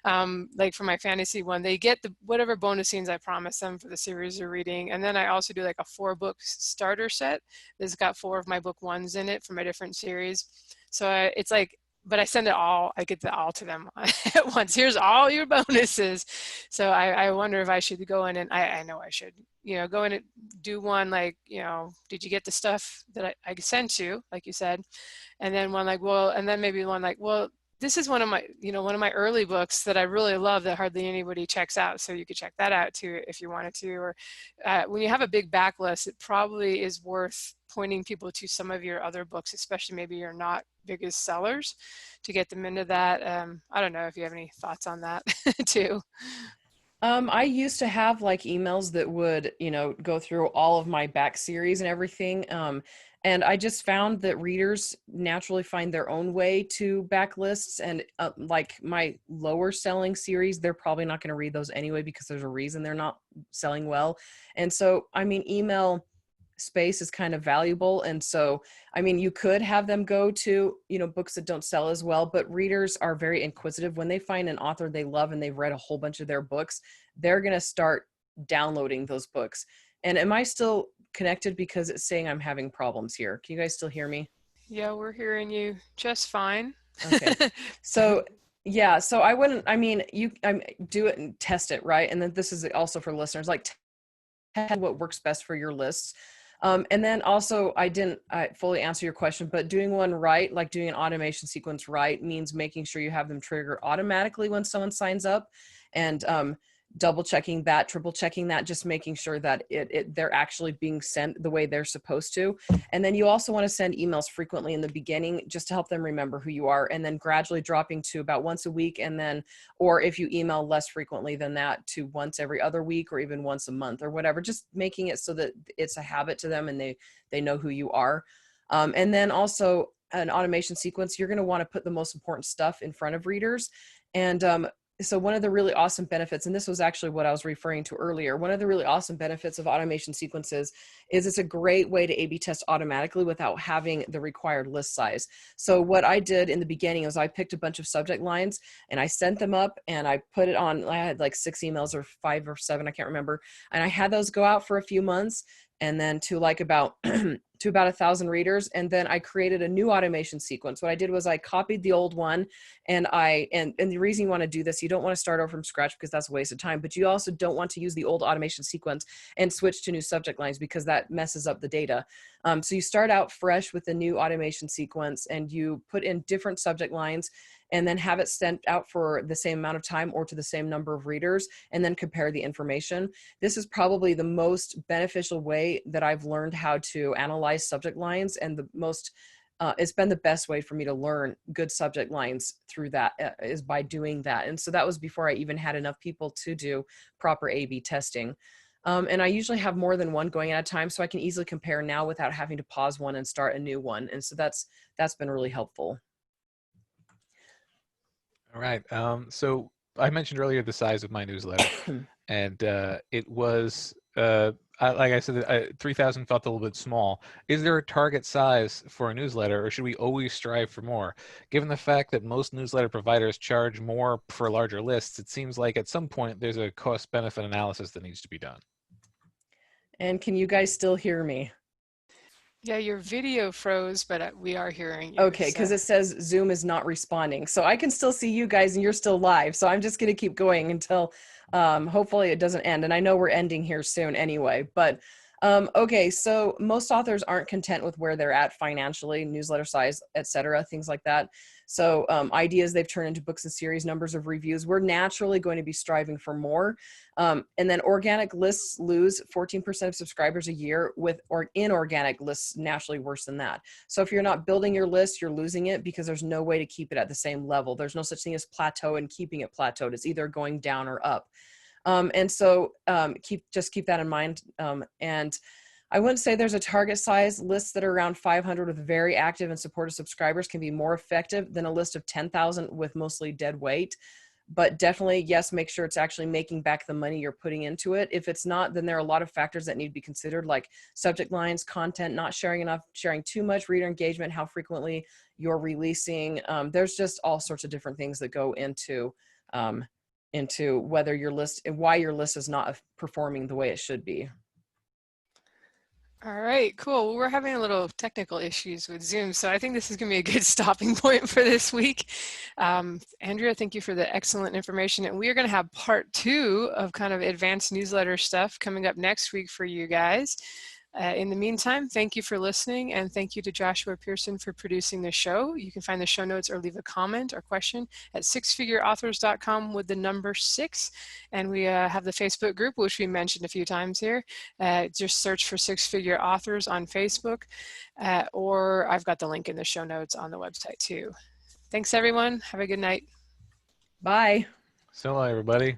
Like for my fantasy one, they get whatever bonus scenes I promise them for the series they're reading. And then I also do like a 4-book starter set that's got 4 of my book ones in it from a different series. So it's like, but I send it all, I get all to them at once. Here's all your bonuses. So I wonder if I should go in and I know I should, go in and do one like, did you get the stuff that I sent you, like you said? And then one like, well, and then maybe one like, well, this is one of my early books that I really love that hardly anybody checks out. So you could check that out too if you wanted to. Or when you have a big backlist, it probably is worth pointing people to some of your other books, especially maybe your not biggest sellers, to get them into that. I don't know if you have any thoughts on that too. I used to have like emails that would, go through all of my back series and everything. And I just found that readers naturally find their own way to backlists, and like my lower selling series, they're probably not going to read those anyway because there's a reason they're not selling well. And so, email space is kind of valuable. And so, you could have them go to, books that don't sell as well, but readers are very inquisitive. When they find an author they love and they've read a whole bunch of their books, they're going to start downloading those books. And am I still connected? Because it's saying I'm having problems here. Can you guys still hear me? Yeah, we're hearing you just fine. Okay. So Yeah, so I wouldn't, I mean, do it and test it, right? And then this is also for listeners, like test what works best for your lists. And then also, I didn't fully answer your question, but doing one right, like doing an automation sequence right, means making sure you have them trigger automatically when someone signs up, and double checking that, triple checking that, just making sure that they're actually being sent the way they're supposed to. And then you also want to send emails frequently in the beginning, just to help them remember who you are, and then gradually dropping to about once a week, and then, or if you email less frequently than that, to once every other week or even once a month or whatever, just making it so that it's a habit to them and they know who you are. And then also an automation sequence, you're going to want to put the most important stuff in front of readers. And so one of the really awesome benefits, and this was actually what I was referring to earlier, one of the really awesome benefits of automation sequences is it's a great way to A/B test automatically without having the required list size. So what I did in the beginning is I picked a bunch of subject lines and I sent them up, and I put it on, I had like 6 emails or 5 or 7, I can't remember. And I had those go out for a few months, and then to like about to about 1,000 readers. And then I created a new automation sequence. What I did was I copied the old one, and and the reason you want to do this, you don't want to start over from scratch because that's a waste of time, but you also don't want to use the old automation sequence and switch to new subject lines because that messes up the data. So you start out fresh with the new automation sequence, and you put in different subject lines, and then have it sent out for the same amount of time or to the same number of readers, and then compare the information. This is probably the most beneficial way that I've learned how to analyze subject lines, and the most, it's been the best way for me to learn good subject lines through that, is by doing that. And so that was before I even had enough people to do proper A/B testing. And I usually have more than one going at a time, so I can easily compare now without having to pause one and start a new one. And so that's been really helpful. All right. So I mentioned earlier the size of my newsletter, and it was, like I said, 3,000 felt a little bit small. Is there a target size for a newsletter, or should we always strive for more? Given the fact that most newsletter providers charge more for larger lists, it seems like at some point there's a cost-benefit analysis that needs to be done. And can you guys still hear me? Yeah, your video froze, but we are hearing you. Okay, because it says Zoom is not responding. So I can still see you guys and you're still live. So I'm just going to keep going until hopefully it doesn't end. And I know we're ending here soon anyway. But okay, so most authors aren't content with where they're at financially, newsletter size, etc., things like that. So ideas they've turned into books and series, numbers of reviews. We're naturally going to be striving for more. And then organic lists lose 14% of subscribers a year, with inorganic lists naturally worse than that. So if you're not building your list, you're losing it because there's no way to keep it at the same level. There's no such thing as plateau and keeping it plateaued. It's either going down or up. And so keep that in mind. And I wouldn't say there's a target size. Lists that are around 500 with very active and supportive subscribers can be more effective than a list of 10,000 with mostly dead weight. But definitely, yes, make sure it's actually making back the money you're putting into it. If it's not, then there are a lot of factors that need to be considered, like subject lines, content, not sharing enough, sharing too much, reader engagement, how frequently you're releasing. There's just all sorts of different things that go into whether your list and why your list is not performing the way it should be. All right, cool. Well, we're having a little technical issues with Zoom, so I think this is going to be a good stopping point for this week. Andrea, thank you for the excellent information. And we are going to have part 2 of kind of advanced newsletter stuff coming up next week for you guys. In the meantime, thank you for listening, and thank you to Joshua Pearson for producing the show. You can find the show notes or leave a comment or question at sixfigureauthors.com with the number 6. And we have the Facebook group, which we mentioned a few times here. Just search for Six Figure Authors on Facebook, or I've got the link in the show notes on the website too. Thanks, everyone. Have a good night. Bye. So, everybody.